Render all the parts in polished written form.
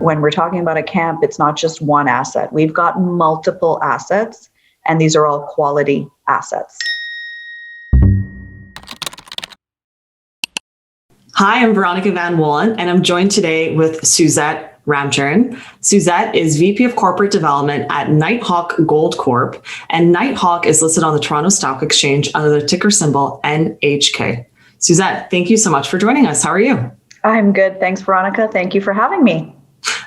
When we're talking about a camp, it's not just one asset. We've got multiple assets, and these are all quality assets. Hi, I'm Veronika van Wollen, and I'm joined today with Suzette Ramcharan. Suzette is VP of Corporate Development at Nighthawk Gold Corp, and Nighthawk is listed on the Toronto Stock Exchange under the ticker symbol NHK. Suzette, thank you so much for joining us. How are you? I'm good. Thanks, Veronika. Thank you for having me.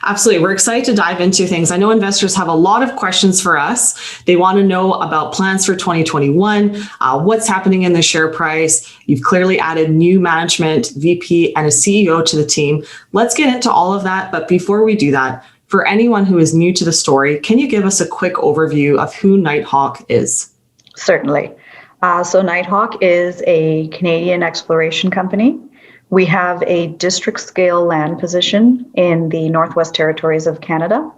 Absolutely. We're excited to dive into things. I know investors have a lot of questions for us. They want to know about plans for 2021, what's happening in the share price. You've clearly added new management, VP, and a CEO to the team. Let's get into all of that. But before we do that, for anyone who is new to the story, can you give us a quick overview of who Nighthawk is? Certainly. So Nighthawk is a Canadian exploration company. We have a district-scale land position in the Northwest Territories of Canada.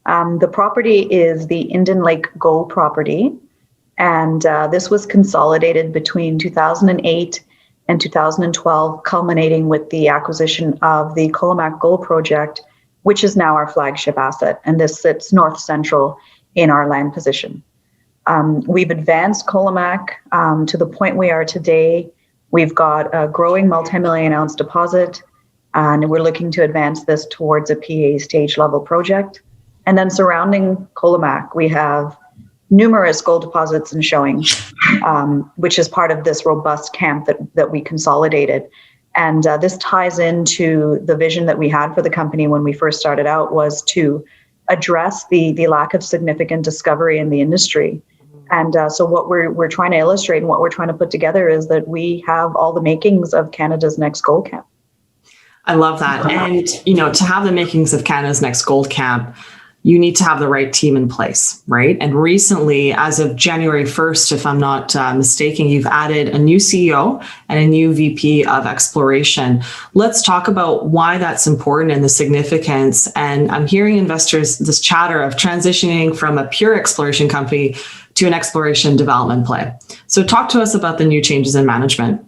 The property is the Indin Lake Gold property, and this was consolidated between 2008 and 2012, culminating with the acquisition of the Colomac Gold project, which is now our flagship asset, and this sits north-central in our land position. We've advanced Colomac to the point we are today. We've got a growing multi-million ounce deposit, and we're looking to advance this towards a PEA stage level project. And then surrounding Colomac, we have numerous gold deposits and showing, which is part of this robust camp that we consolidated. And this ties into the vision that we had for the company when we first started out, was to address the lack of significant discovery in the industry. And so what we're trying to illustrate and what we're trying to put together is that we have all the makings of Canada's next gold camp. I love that. And, to have the makings of Canada's next gold camp, you need to have the right team in place, right? And recently, as of January 1st, if I'm not mistaken, you've added a new CEO and a new VP of exploration. Let's talk about why that's important and the significance. And I'm hearing investors, this chatter of transitioning from a pure exploration company to an exploration development play. So talk to us about the new changes in management.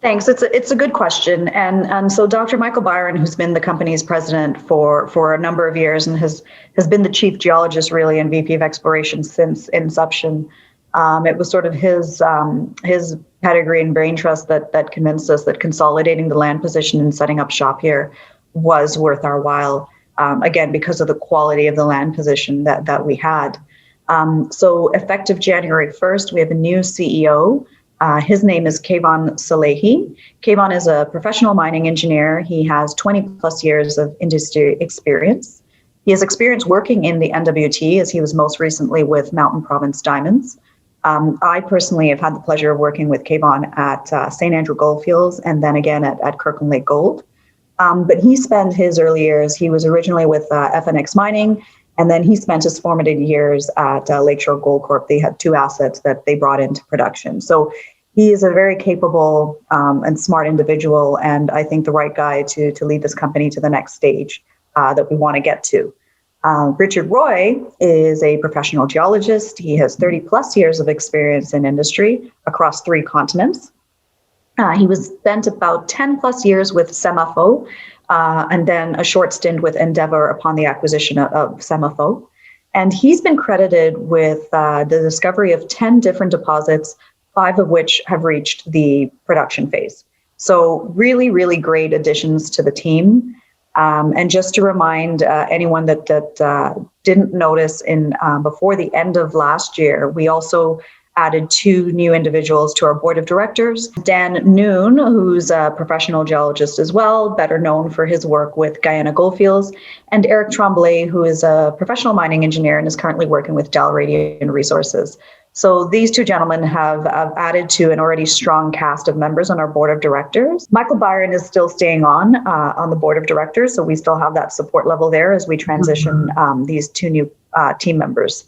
Thanks. It's a good question. And so Dr. Michael Byron, who's been the company's president for a number of years and has been the chief geologist really and VP of exploration since inception. It was sort of his pedigree and brain trust that convinced us that consolidating the land position and setting up shop here was worth our while, again, because of the quality of the land position that we had. So effective January 1st, we have a new CEO. His name is Kayvon Salehi. Kayvon is a professional mining engineer. He has 20 plus years of industry experience. He has experience working in the NWT, as he was most recently with Mountain Province Diamonds. I personally have had the pleasure of working with Kayvon at St. Andrew Goldfields and then again at Kirkland Lake Gold. But he spent his early years, he was originally with FNX Mining, and then he spent his formative years at Lakeshore Gold Corp. They had two assets that they brought into production. So he is a very capable and smart individual, and I think the right guy to lead this company to the next stage that we want to get to. Richard Roy is a professional geologist. He has 30 plus years of experience in industry across 3 continents. He was spent about 10 plus years with Semafo, and then a short stint with Endeavour upon the acquisition of Semafo. And he's been credited with the discovery of 10 different deposits, 5 of which have reached the production phase. So really, really great additions to the team. And just to remind anyone that didn't notice before the end of last year, we also added 2 new individuals to our board of directors. Dan Noon, who's a professional geologist as well, better known for his work with Guyana Goldfields, and Eric Tremblay, who is a professional mining engineer and is currently working with Inferred Resources. So these 2 gentlemen have added to an already strong cast of members on our board of directors. Michael Byron is still staying on the board of directors, so we still have that support level there as we transition these 2 new team members.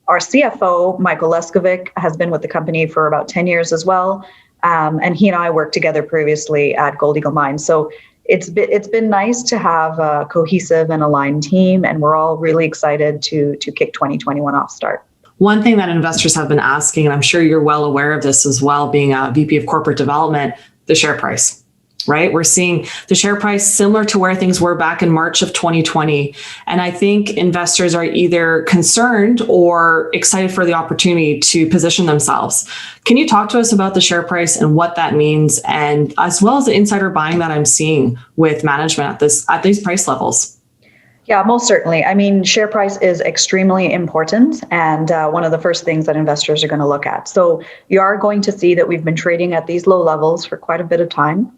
Our CFO, Michael Leskovic, has been with the company for about 10 years as well. And he and I worked together previously at Gold Eagle Mines. So it's been nice to have a cohesive and aligned team, and we're all really excited to kick 2021 off start. One thing that investors have been asking, and I'm sure you're well aware of this as well, being a VP of corporate development, the share price. right? We're seeing the share price similar to where things were back in March of 2020. And I think investors are either concerned or excited for the opportunity to position themselves. Can you talk to us about the share price and what that means, and as well as the insider buying that I'm seeing with management at these price levels? Yeah, most certainly. I mean, share price is extremely important, and one of the first things that investors are going to look at. So you are going to see that we've been trading at these low levels for quite a bit of time.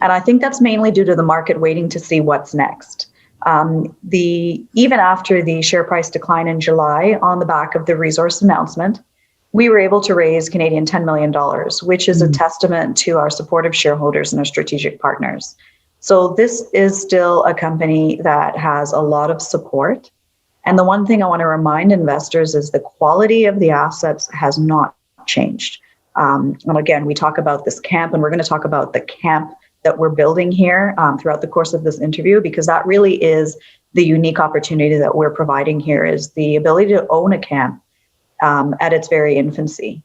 And I think that's mainly due to the market waiting to see what's next. Even after the share price decline in July on the back of the resource announcement, we were able to raise Canadian $10 million, which is a testament to our supportive shareholders and our strategic partners. So this is still a company that has a lot of support. And the one thing I want to remind investors is the quality of the assets has not changed. And again, we talk about this camp, and we're going to talk about the camp that we're building here throughout the course of this interview, because that really is the unique opportunity that we're providing here, is the ability to own a camp at its very infancy.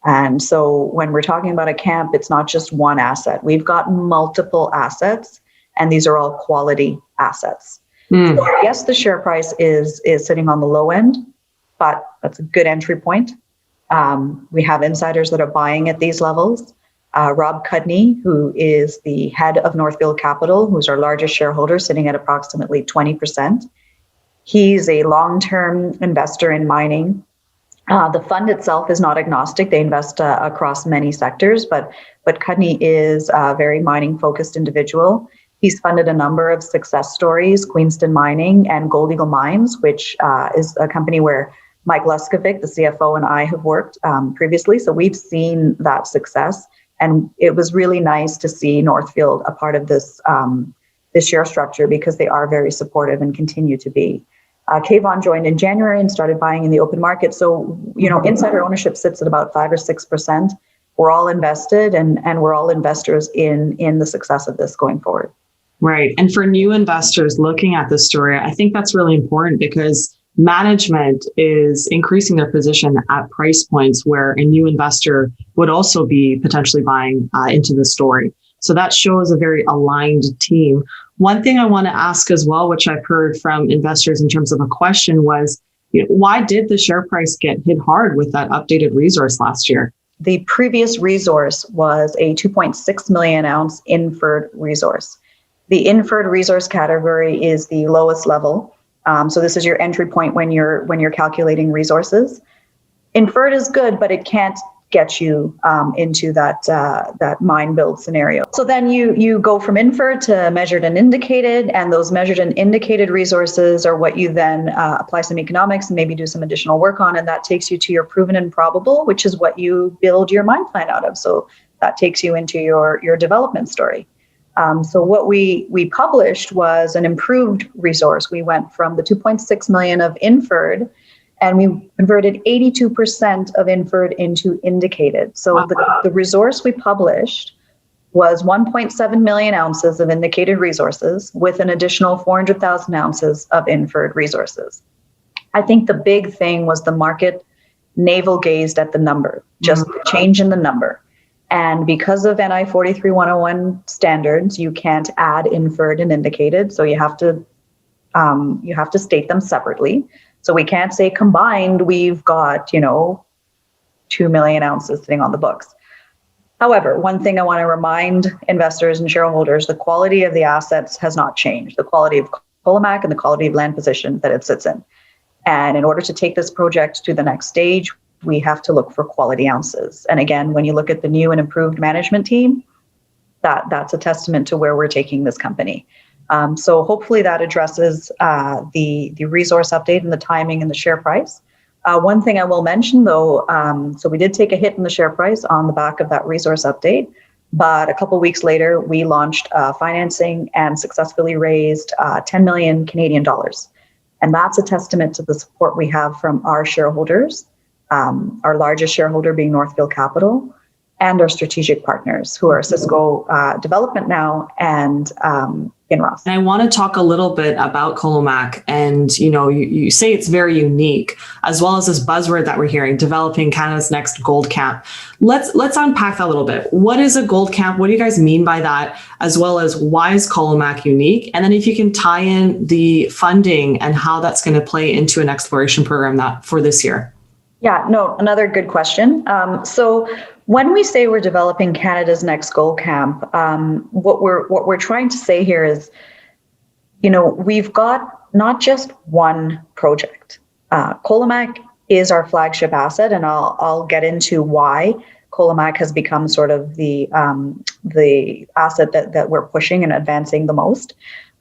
And so when we're talking about a camp, it's not just one asset. We've got multiple assets, and these are all quality assets. So yes, the share price is sitting on the low end, but that's a good entry point. We have insiders that are buying at these levels. Rob Cudney, who is the head of Northfield Capital, who's our largest shareholder, sitting at approximately 20%. He's a long-term investor in mining. The fund itself is not agnostic. They invest across many sectors, but Cudney is a very mining-focused individual. He's funded a number of success stories, Queenston Mining and Gold Eagle Mines, which is a company where Mike Leskovic, the CFO, and I have worked previously. So we've seen that success. And it was really nice to see Northfield a part of this share structure, because they are very supportive and continue to be. Kayvon joined in January and started buying in the open market. So, insider ownership sits at about 5 or 6%. We're all invested, and we're all investors in the success of this going forward. Right. And for new investors looking at this story, I think that's really important, because management is increasing their position at price points where a new investor would also be potentially buying into the story. So that shows a very aligned team. One thing I want to ask as well, which I've heard from investors in terms of a question, was, why did the share price get hit hard with that updated resource last year? The previous resource was a 2.6 million ounce inferred resource. The inferred resource category is the lowest level. So this is your entry point when you're calculating resources. Inferred is good, but it can't get you into that mine build scenario. So then you go from inferred to measured and indicated, and those measured and indicated resources are what you then apply some economics and maybe do some additional work on, and that takes you to your proven and probable, which is what you build your mine plan out of. So that takes you into your development story. So what we published was an improved resource. We went from the 2.6 million of inferred, and we converted 82% of inferred into indicated. So the resource we published was 1.7 million ounces of indicated resources with an additional 400,000 ounces of inferred resources. I think the big thing was the market navel gazed at the number, just the change in the number. And because of NI 43-101 standards, you can't add inferred and indicated. So you have to state them separately. So we can't say combined, we've got, 2 million ounces sitting on the books. However, one thing I want to remind investors and shareholders, the quality of the assets has not changed. The quality of Colomac and the quality of land position that it sits in. And in order to take this project to the next stage, we have to look for quality ounces. And again, when you look at the new and improved management team, that's a testament to where we're taking this company. So hopefully that addresses the resource update and the timing and the share price. One thing I will mention though, so we did take a hit in the share price on the back of that resource update, but a couple of weeks later, we launched financing and successfully raised 10 million Canadian dollars. And that's a testament to the support we have from our shareholders. Our largest shareholder being Northfield Capital, and our strategic partners who are Cisco Development now and Kinross. And I want to talk a little bit about Colomac, and you say it's very unique, as well as this buzzword that we're hearing, developing Canada's next gold camp. Let's unpack that a little bit. What is a gold camp? What do you guys mean by that? As well as why is Colomac unique? And then if you can tie in the funding and how that's going to play into an exploration program that for this year. Yeah, no, another good question. So when we say we're developing Canada's next gold camp, what we're trying to say here is, we've got not just one project. Colomac is our flagship asset, and I'll get into why Colomac has become sort of the asset that we're pushing and advancing the most.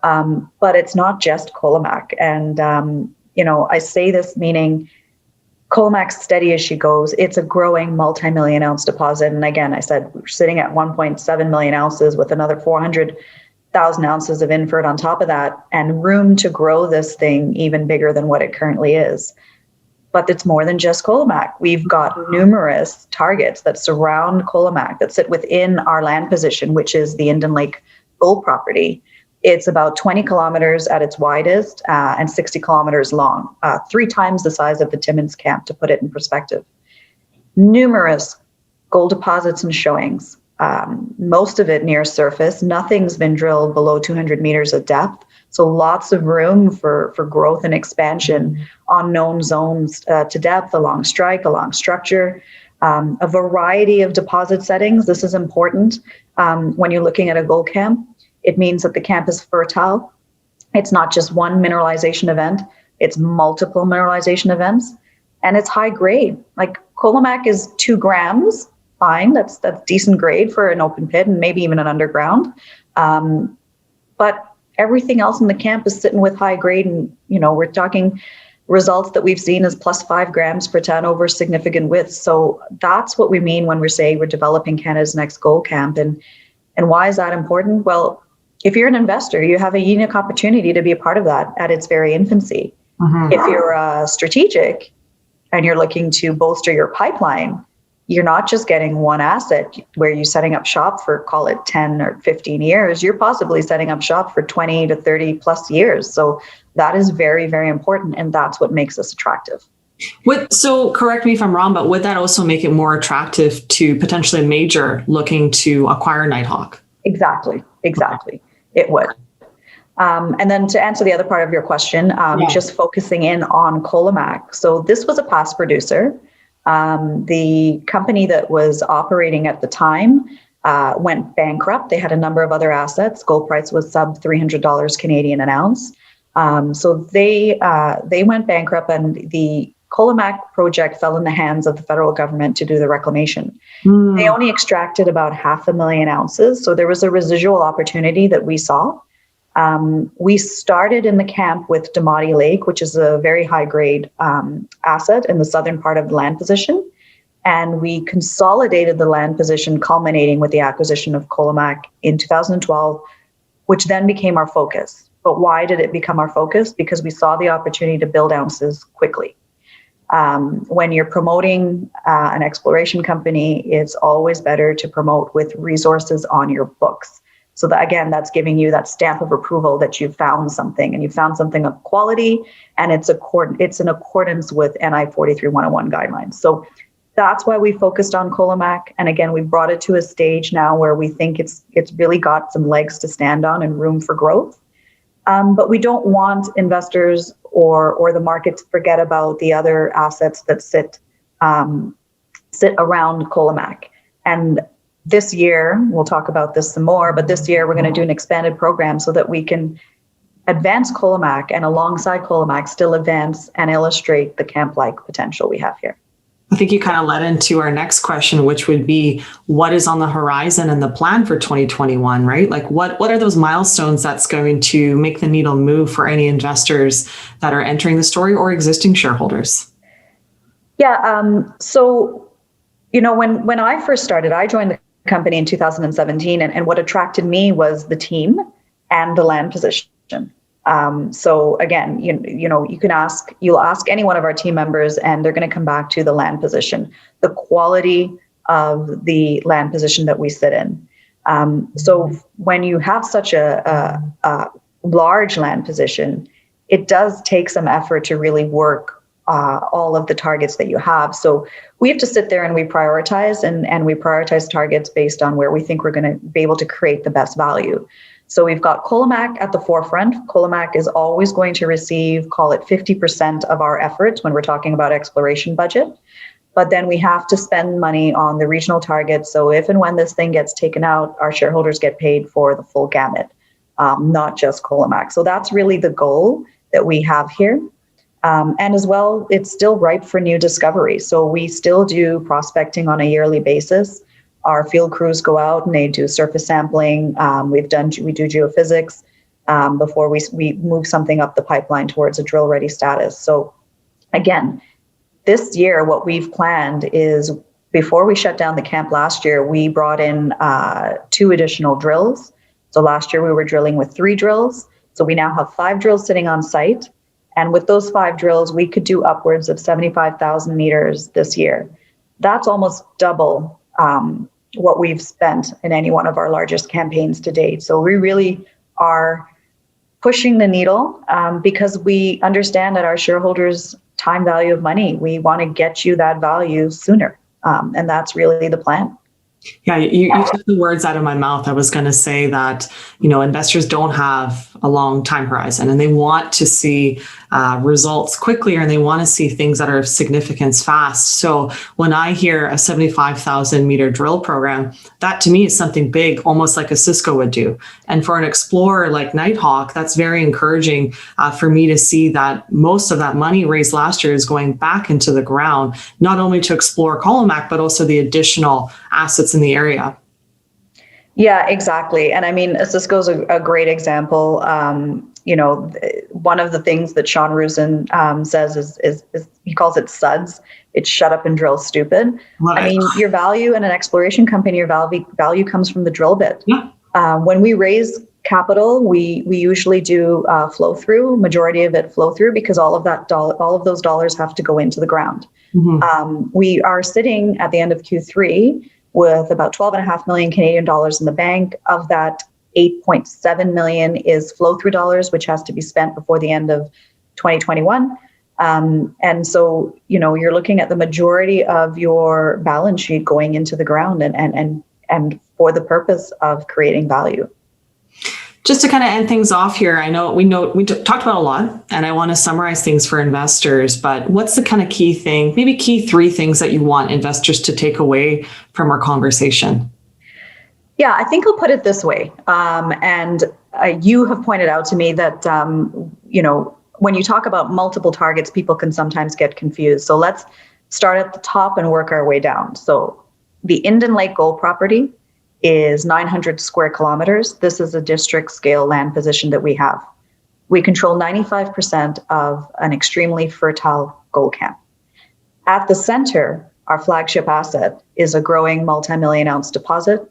But it's not just Colomac, and I say this meaning Colomac's steady as she goes. It's a growing multi-million ounce deposit. And again, I said we're sitting at 1.7 million ounces with another 400,000 ounces of inferred on top of that, and room to grow this thing even bigger than what it currently is. But it's more than just Colomac. We've got numerous targets that surround Colomac that sit within our land position, which is the Indin Lake gold property. It's about 20 kilometers at its widest and 60 kilometers long, 3 times the size of the Timmins camp, to put it in perspective. Numerous gold deposits and showings, most of it near surface. Nothing's been drilled below 200 meters of depth. So lots of room for growth and expansion on known zones to depth, along strike, along structure. A variety of deposit settings. This is important when you're looking at a gold camp. It means that the camp is fertile. It's not just one mineralization event, it's multiple mineralization events, and it's high grade. Like Colomac is 2 grams, fine, that's decent grade for an open pit and maybe even an underground. But everything else in the camp is sitting with high grade, and we're talking results that we've seen as plus 5 grams per ton over significant width. So that's what we mean when we say we're developing Canada's next gold camp. And why is that important? Well, if you're an investor, you have a unique opportunity to be a part of that at its very infancy. Mm-hmm. If you're strategic and you're looking to bolster your pipeline, you're not just getting one asset where you're setting up shop for, call it 10 or 15 years. You're possibly setting up shop for 20 to 30 plus years. So that is very, very important. And that's what makes us attractive. So correct me if I'm wrong, but would that also make it more attractive to potentially a major looking to acquire Nighthawk? Exactly. It would. And then to answer the other part of your question, just focusing in on Colomac. So this was a past producer. The company that was operating at the time went bankrupt. They had a number of other assets. Gold price was sub $300 Canadian an ounce. So they went bankrupt, and the Colomac project fell in the hands of the federal government to do the reclamation. They only extracted about 500,000 ounces. So there was a residual opportunity that we saw. We started in the camp with Damati Lake, which is a very high grade asset in the southern part of the land position. And we consolidated the land position, culminating with the acquisition of Colomac in 2012, which then became our focus. But why did it become our focus? Because we saw the opportunity to build ounces quickly. When you're promoting an exploration company, it's always better to promote with resources on your books. So that, again, that's giving you that stamp of approval that you've found something, and you found something of quality, and it's in accordance with NI 43-101 guidelines. So that's why we focused on Colomac. And again, we've brought it to a stage now where we think it's really got some legs to stand on and room for growth. But we don't want investors or the market to forget about the other assets that sit around Colomac. And this year, we'll talk about this some more, but this year we're going to do an expanded program so that we can advance Colomac, and alongside Colomac still advance and illustrate the camp-like potential we have here. I think you kind of led into our next question, which would be what is on the horizon and the plan for 2021, right? Like what are those milestones that's going to make the needle move for any investors that are entering the story or existing shareholders? Yeah. So, when I first started, I joined the company in 2017, and what attracted me was the team and the land position. So again, you'll ask any one of our team members, and they're going to come back to the land position, the quality of the land position that we sit in. So when you have such a large land position, it does take some effort to really work all of the targets that you have. So we have to sit there and we prioritize, and we prioritize targets based on where we think we're going to be able to create the best value. So we've got Colomac at the forefront. Colomac is always going to receive, call it 50% of our efforts when we're talking about exploration budget. But then we have to spend money on the regional targets. So if and when this thing gets taken out, our shareholders get paid for the full gamut, not just Colomac. So that's really the goal that we have here. And as well, it's still ripe for new discovery. So we still do prospecting on a yearly basis. Our field crews go out and they do surface sampling. We do geophysics before we move something up the pipeline towards a drill ready status. So again, this year, what we've planned is, before we shut down the camp last year, we brought in 2 additional drills. So last year we were drilling with 3 drills. So we now have 5 drills sitting on site. And with those 5 drills, we could do upwards of 75,000 meters this year. That's almost double what we've spent in any one of our largest campaigns to date. So we really are pushing the needle because we understand that our shareholders' time value of money, we want to get you that value sooner. And that's really the plan. Yeah, you took the words out of my mouth. I was going to say that, investors don't have a long time horizon, and they want to see results quickly, and they want to see things that are of significance fast. So when I hear a 75,000 meter drill program, that to me is something big, almost like a Cisco would do. And for an explorer like Nighthawk, that's very encouraging for me to see that most of that money raised last year is going back into the ground, not only to explore Colomac, but also the additional assets in the area. Yeah, exactly. And I mean, Cisco's a great example. One of the things that Sean Rusin says is he calls it SUDS. It's shut up and drill stupid. I mean, your value in an exploration company, your value comes from the drill bit. Yeah. When we raise capital, we usually do flow through, majority of it flow through, because all of those dollars have to go into the ground. Mm-hmm. We are sitting at the end of Q3 with about 12.5 million Canadian dollars in the bank. Of that, 8.7 million is flow through dollars, which has to be spent before the end of 2021. And so, you're looking at the majority of your balance sheet going into the ground and for the purpose of creating value. Just to kind of end things off here, I know we talked about a lot, and I want to summarize things for investors, but what's the kind of key thing, maybe key 3 things that you want investors to take away from our conversation? Yeah, I think I'll put it this way. And you have pointed out to me that, when you talk about multiple targets, people can sometimes get confused. So let's start at the top and work our way down. So the Indin Lake gold property is 900 square kilometers. This is a district scale land position that we have. We control 95% of an extremely fertile gold camp. At the center, our flagship asset is a growing multi-million ounce deposit.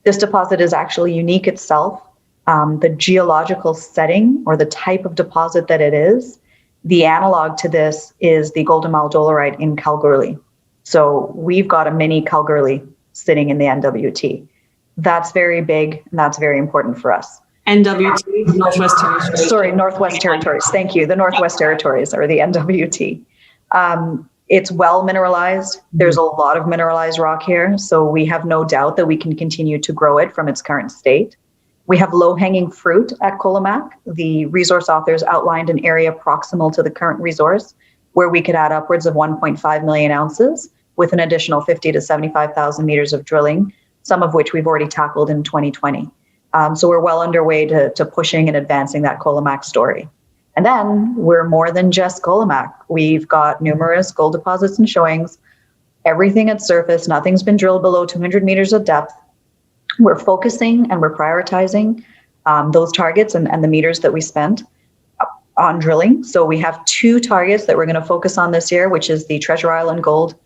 This deposit is actually unique itself. The geological setting, or the type of deposit that it is, the analog to this is the Golden Mile Dolerite in Kalgoorlie. So we've got a mini Kalgoorlie sitting in the NWT. That's very big, and that's very important for us. NWT, Northwest Territories. Sorry, Northwest Territories. Thank you. The Northwest Territories, or the NWT. It's well mineralized. There's a lot of mineralized rock here, so we have no doubt that we can continue to grow it from its current state. We have low-hanging fruit at Colomac. The resource authors outlined an area proximal to the current resource where we could add upwards of 1.5 million ounces with an additional 50 to 75,000 meters of drilling, some of which we've already tackled in 2020. So we're well underway to pushing and advancing that Colomac story. And then we're more than just Colomac. We've got numerous gold deposits and showings, everything at surface. Nothing's been drilled below 200 meters of depth. We're focusing and we're prioritizing those targets and the meters that we spent on drilling. So we have 2 targets that we're going to focus on this year, which is the Treasure Island Gold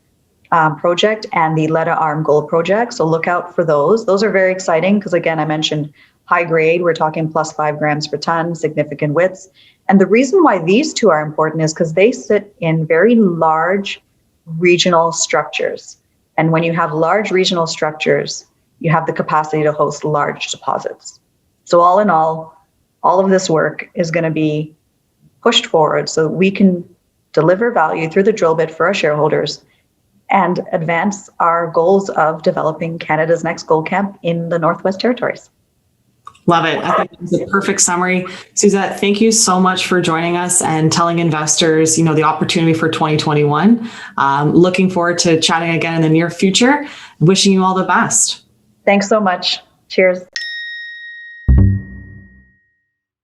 project and the Letta Arm Gold project. So look out for those. Those are very exciting because, again, I mentioned high grade. We're talking plus 5 grams per ton, significant widths. And the reason why these 2 are important is because they sit in very large regional structures. And when you have large regional structures, you have the capacity to host large deposits. So all in all of this work is going to be pushed forward so that we can deliver value through the drill bit for our shareholders and advance our goals of developing Canada's next gold camp in the Northwest Territories. Love it. I think it's a perfect summary. Suzette, thank you so much for joining us and telling investors, the opportunity for 2021. Looking forward to chatting again in the near future. Wishing you all the best. Thanks so much. Cheers.